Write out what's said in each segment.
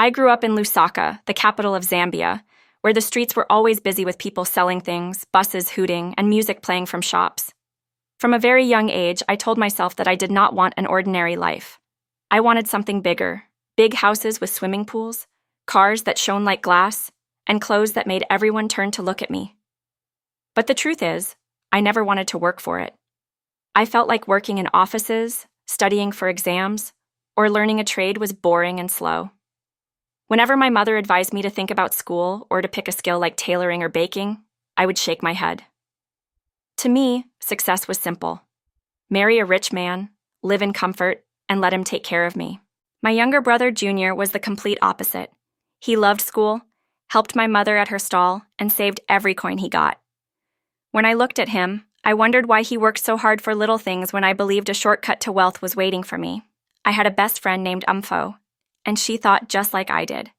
I grew up in Lusaka, the capital of Zambia, where the streets were always busy with people selling things, buses hooting, and music playing from shops. From a very young age, I told myself that I did not want an ordinary life. I wanted something bigger, big houses with swimming pools, cars that shone like glass, and clothes that made everyone turn to look at me. But the truth is, I never wanted to work for it. I felt like working in offices, studying for exams, or learning a trade was boring and slow. Whenever my mother advised me to think about school or to pick a skill like tailoring or baking, I would shake my head. To me, success was simple. Marry a rich man, live in comfort, and let him take care of me. My younger brother, Junior, was the complete opposite. He loved school, helped my mother at her stall, and saved every coin he got. When I looked at him, I wondered why he worked so hard for little things when I believed a shortcut to wealth was waiting for me. I had a best friend named Umfo, and she thought just like I did.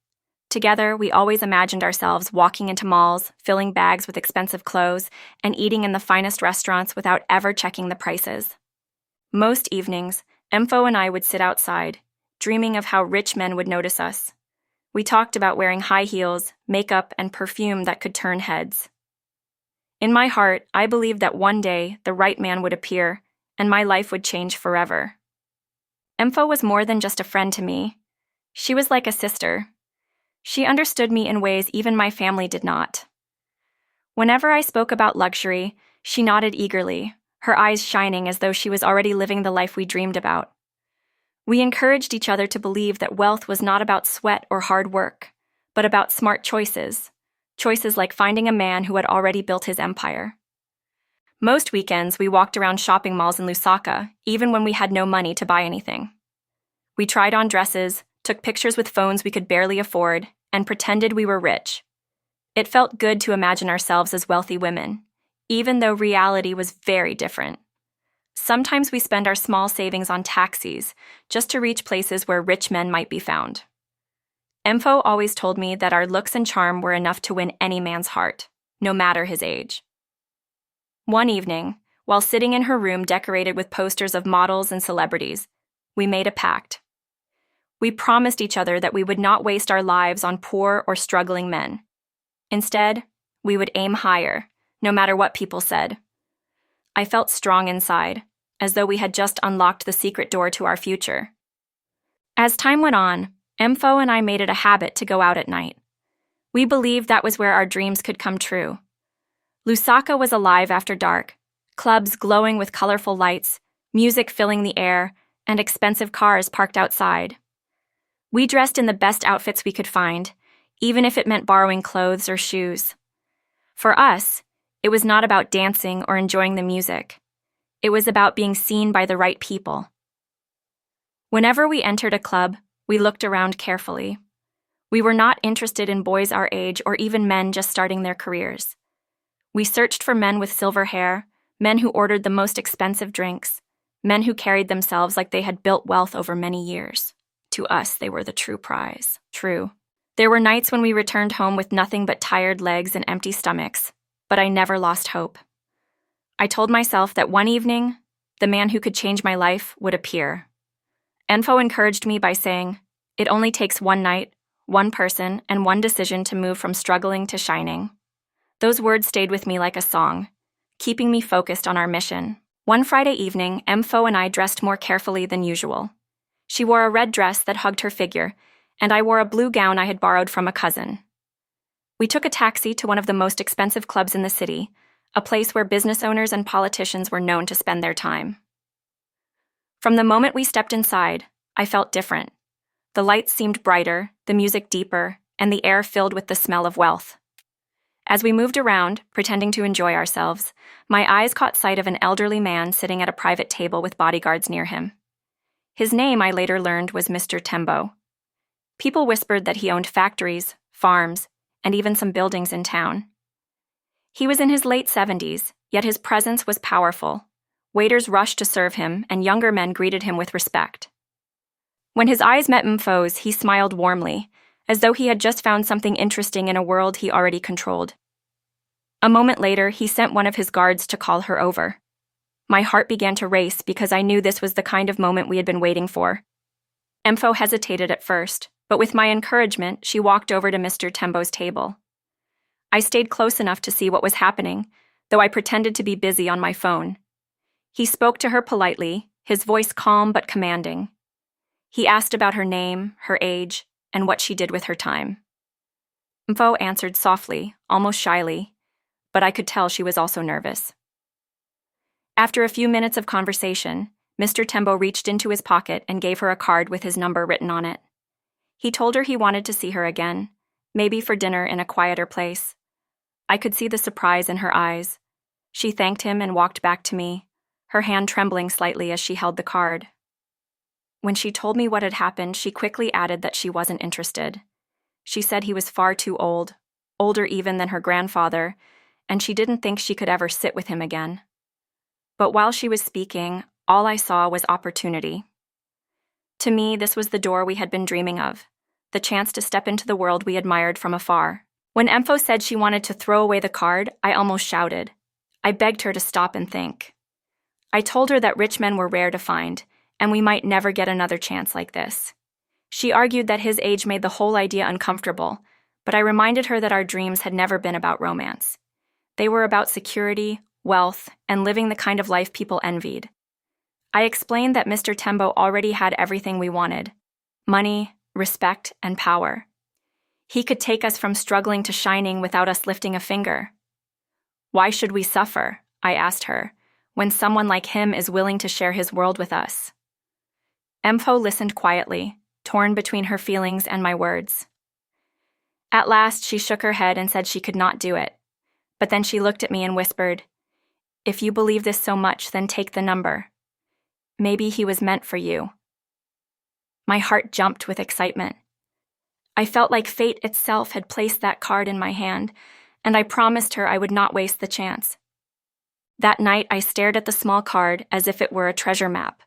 Together, we always imagined ourselves walking into malls, filling bags with expensive clothes, and eating in the finest restaurants without ever checking the prices. Most evenings, Umfo and I would sit outside, dreaming of how rich men would notice us. We talked about wearing high heels, makeup, and perfume that could turn heads. In my heart, I believed that one day the right man would appear, and my life would change forever. Umfo was more than just a friend to me. She was like a sister. She understood me in ways even my family did not. Whenever I spoke about luxury, she nodded eagerly, her eyes shining as though she was already living the life we dreamed about. We encouraged each other to believe that wealth was not about sweat or hard work, but about smart choices. Choices like finding a man who had already built his empire. Most weekends, we walked around shopping malls in Lusaka, even when we had no money to buy anything. We tried on dresses, took pictures with phones we could barely afford, and pretended we were rich. It felt good to imagine ourselves as wealthy women, even though reality was very different. Sometimes we spend our small savings on taxis just to reach places where rich men might be found. Umfo always told me that our looks and charm were enough to win any man's heart, no matter his age. One evening, while sitting in her room decorated with posters of models and celebrities, we made a pact. We promised each other that we would not waste our lives on poor or struggling men. Instead, we would aim higher, no matter what people said. I felt strong inside, as though we had just unlocked the secret door to our future. As time went on, Umfo and I made it a habit to go out at night. We believed that was where our dreams could come true. Lusaka was alive after dark, clubs glowing with colorful lights, music filling the air, and expensive cars parked outside. We dressed in the best outfits we could find, even if it meant borrowing clothes or shoes. For us, it was not about dancing or enjoying the music. It was about being seen by the right people. Whenever we entered a club, we looked around carefully. We were not interested in boys our age or even men just starting their careers. We searched for men with silver hair, men who ordered the most expensive drinks, men who carried themselves like they had built wealth over many years. To us, they were the true prize. True. There were nights when we returned home with nothing but tired legs and empty stomachs, but I never lost hope. I told myself that one evening, the man who could change my life would appear. Umfo encouraged me by saying, "It only takes one night, one person, and one decision to move from struggling to shining." Those words stayed with me like a song, keeping me focused on our mission. One Friday evening, Umfo and I dressed more carefully than usual. She wore a red dress that hugged her figure, and I wore a blue gown I had borrowed from a cousin. We took a taxi to one of the most expensive clubs in the city, a place where business owners and politicians were known to spend their time. From the moment we stepped inside, I felt different. The lights seemed brighter, the music deeper, and the air filled with the smell of wealth. As we moved around, pretending to enjoy ourselves, my eyes caught sight of an elderly man sitting at a private table with bodyguards near him. His name, I later learned, was Mr. Tembo. People whispered that he owned factories, farms, and even some buildings in town. He was in his late 70s, yet his presence was powerful. Waiters rushed to serve him, and younger men greeted him with respect. When his eyes met Umfo's, he smiled warmly, as though he had just found something interesting in a world he already controlled. A moment later, he sent one of his guards to call her over. My heart began to race because I knew this was the kind of moment we had been waiting for. Umfo hesitated at first, But with my encouragement, she walked over to Mr. Tembo's table. I stayed close enough to see what was happening, though I pretended to be busy on my phone. He spoke to her politely, his voice calm but commanding. He asked about her name, her age, and what she did with her time. Mfo answered softly, almost shyly, but I could tell she was also nervous. After a few minutes of conversation, Mr. Tembo reached into his pocket and gave her a card with his number written on it. He told her he wanted to see her again, maybe for dinner in a quieter place. I could see the surprise in her eyes. She thanked him and walked back to me, her hand trembling slightly as she held the card. When she told me what had happened, she quickly added that she wasn't interested. She said he was far too old, older even than her grandfather, and she didn't think she could ever sit with him again. But while she was speaking, all I saw was opportunity. To me, this was the door we had been dreaming of, the chance to step into the world we admired from afar. When Mfo said she wanted to throw away the card, I almost shouted. I begged her to stop and think. I told her that rich men were rare to find, and we might never get another chance like this. She argued that his age made the whole idea uncomfortable, but I reminded her that our dreams had never been about romance. They were about security, wealth, and living the kind of life people envied. I explained that Mr. Tembo already had everything we wanted: money, respect, and power. He could take us from struggling to shining without us lifting a finger. Why should we suffer, I asked her, when someone like him is willing to share his world with us? Mfo listened quietly, torn between her feelings and my words. At last, she shook her head and said she could not do it. But then she looked at me and whispered, "If you believe this so much, then take the number. Maybe he was meant for you." My heart jumped with excitement. I felt like fate itself had placed that card in my hand, and I promised her I would not waste the chance. That night, I stared at the small card as if it were a treasure map.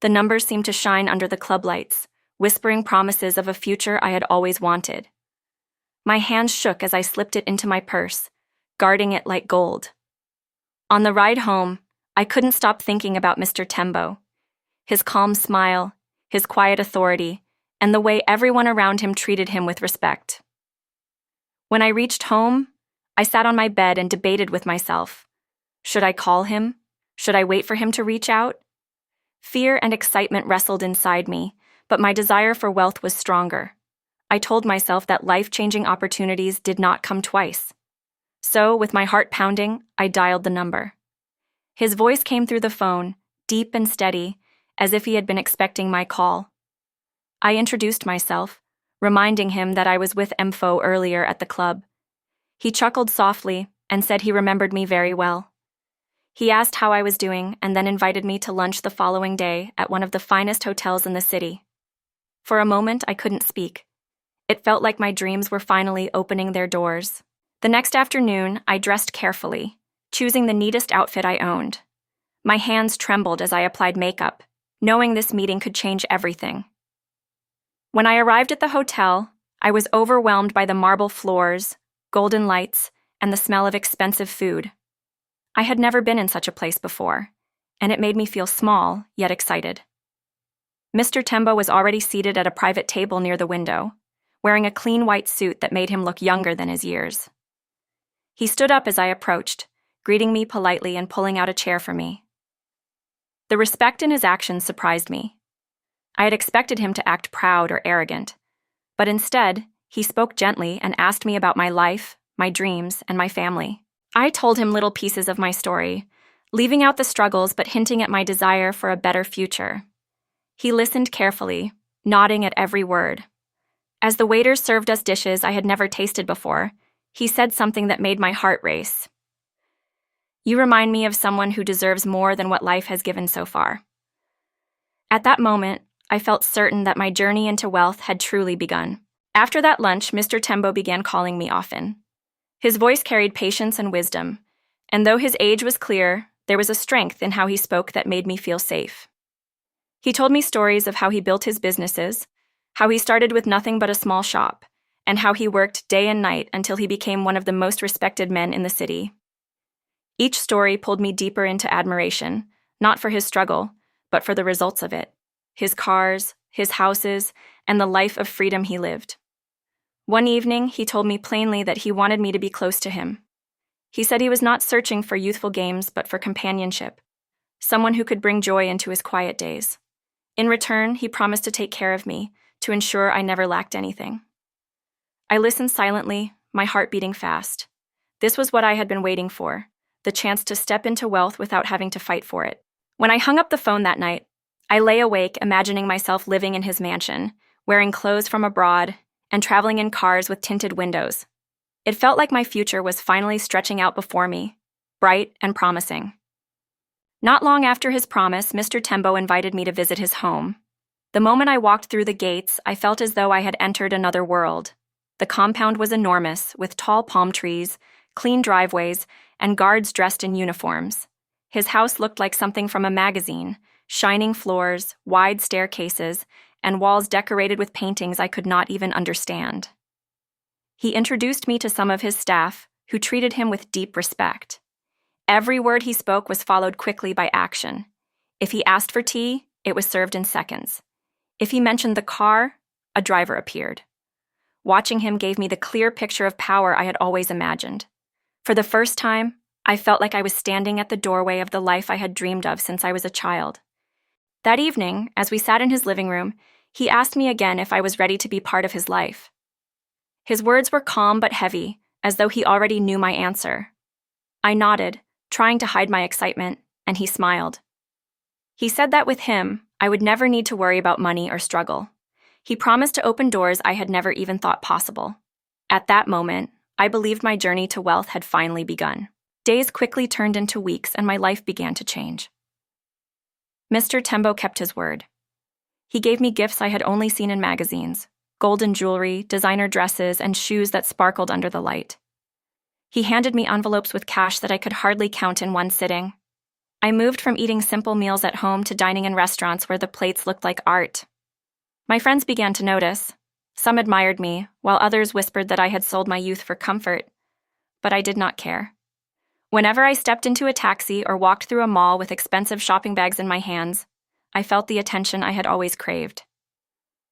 The numbers seemed to shine under the club lights, whispering promises of a future I had always wanted. My hand shook as I slipped it into my purse, guarding it like gold. On the ride home, I couldn't stop thinking about Mr. Tembo, his calm smile, his quiet authority, and the way everyone around him treated him with respect. When I reached home, I sat on my bed and debated with myself. Should I call him? Should I wait for him to reach out? Fear and excitement wrestled inside me, but my desire for wealth was stronger. I told myself that life-changing opportunities did not come twice. So, with my heart pounding, I dialed the number. His voice came through the phone, deep and steady, as if he had been expecting my call. I introduced myself, reminding him that I was with Mfo earlier at the club. He chuckled softly and said he remembered me very well. He asked how I was doing and then invited me to lunch the following day at one of the finest hotels in the city. For a moment, I couldn't speak. It felt like my dreams were finally opening their doors. The next afternoon, I dressed carefully, choosing the neatest outfit I owned. My hands trembled as I applied makeup, knowing this meeting could change everything. When I arrived at the hotel, I was overwhelmed by the marble floors, golden lights, and the smell of expensive food. I had never been in such a place before, and it made me feel small, yet excited. Mr. Tembo was already seated at a private table near the window, wearing a clean white suit that made him look younger than his years. He stood up as I approached, greeting me politely and pulling out a chair for me. The respect in his actions surprised me. I had expected him to act proud or arrogant, but instead, he spoke gently and asked me about my life, my dreams, and my family. I told him little pieces of my story, leaving out the struggles but hinting at my desire for a better future. He listened carefully, nodding at every word. As the waiters served us dishes I had never tasted before, he said something that made my heart race. "You remind me of someone who deserves more than what life has given so far." At that moment, I felt certain that my journey into wealth had truly begun. After that lunch, Mr. Tembo began calling me often. His voice carried patience and wisdom, and though his age was clear, there was a strength in how he spoke that made me feel safe. He told me stories of how he built his businesses, how he started with nothing but a small shop, and how he worked day and night until he became one of the most respected men in the city. Each story pulled me deeper into admiration, not for his struggle, but for the results of it: his cars, his houses, and the life of freedom he lived. One evening, he told me plainly that he wanted me to be close to him. He said he was not searching for youthful games, but for companionship, someone who could bring joy into his quiet days. In return, he promised to take care of me, to ensure I never lacked anything. I listened silently, my heart beating fast. This was what I had been waiting for, the chance to step into wealth without having to fight for it. When I hung up the phone that night, I lay awake imagining myself living in his mansion, wearing clothes from abroad, and traveling in cars with tinted windows. It felt like my future was finally stretching out before me, bright and promising. Not long after his promise, Mr. Tembo invited me to visit his home. The moment I walked through the gates, I felt as though I had entered another world. The compound was enormous, with tall palm trees, clean driveways, and guards dressed in uniforms. His house looked like something from a magazine, shining floors, wide staircases, and walls decorated with paintings I could not even understand. He introduced me to some of his staff, who treated him with deep respect. Every word he spoke was followed quickly by action. If he asked for tea, it was served in seconds. If he mentioned the car, a driver appeared. Watching him gave me the clear picture of power I had always imagined. For the first time, I felt like I was standing at the doorway of the life I had dreamed of since I was a child. That evening, as we sat in his living room, he asked me again if I was ready to be part of his life. His words were calm but heavy, as though he already knew my answer. I nodded, trying to hide my excitement, and he smiled. He said that with him, I would never need to worry about money or struggle. He promised to open doors I had never even thought possible. At that moment, I believed my journey to wealth had finally begun. Days quickly turned into weeks, and my life began to change. Mr. Tembo kept his word. He gave me gifts I had only seen in magazines: golden jewelry, designer dresses, and shoes that sparkled under the light. He handed me envelopes with cash that I could hardly count in one sitting. I moved from eating simple meals at home to dining in restaurants where the plates looked like art. My friends began to notice. Some admired me, while others whispered that I had sold my youth for comfort. But I did not care. Whenever I stepped into a taxi or walked through a mall with expensive shopping bags in my hands, I felt the attention I had always craved.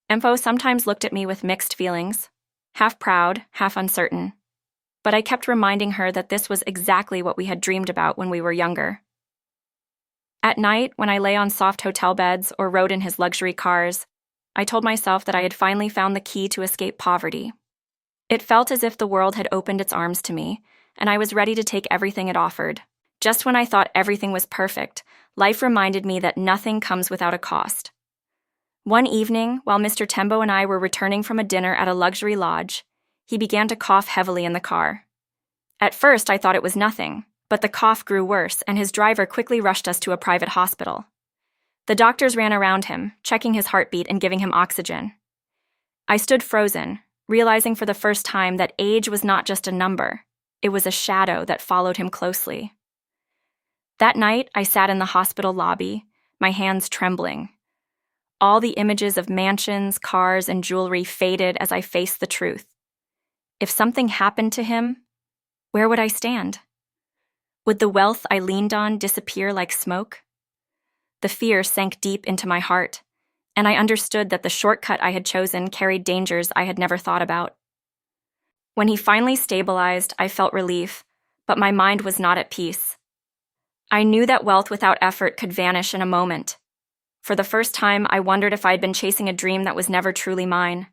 Empo sometimes looked at me with mixed feelings, half proud, half uncertain. But I kept reminding her that this was exactly what we had dreamed about when we were younger. At night, when I lay on soft hotel beds or rode in his luxury cars, I told myself that I had finally found the key to escape poverty. It felt as if the world had opened its arms to me, and I was ready to take everything it offered. Just when I thought everything was perfect, life reminded me that nothing comes without a cost. One evening, while Mr. Tembo and I were returning from a dinner at a luxury lodge, he began to cough heavily in the car. At first, I thought it was nothing, but the cough grew worse, and his driver quickly rushed us to a private hospital. The doctors ran around him, checking his heartbeat and giving him oxygen. I stood frozen, realizing for the first time that age was not just a number. It was a shadow that followed him closely. That night, I sat in the hospital lobby, my hands trembling. All the images of mansions, cars, and jewelry faded as I faced the truth. If something happened to him, where would I stand? Would the wealth I leaned on disappear like smoke? The fear sank deep into my heart, and I understood that the shortcut I had chosen carried dangers I had never thought about. When he finally stabilized, I felt relief, but my mind was not at peace. I knew that wealth without effort could vanish in a moment. For the first time, I wondered if I had been chasing a dream that was never truly mine.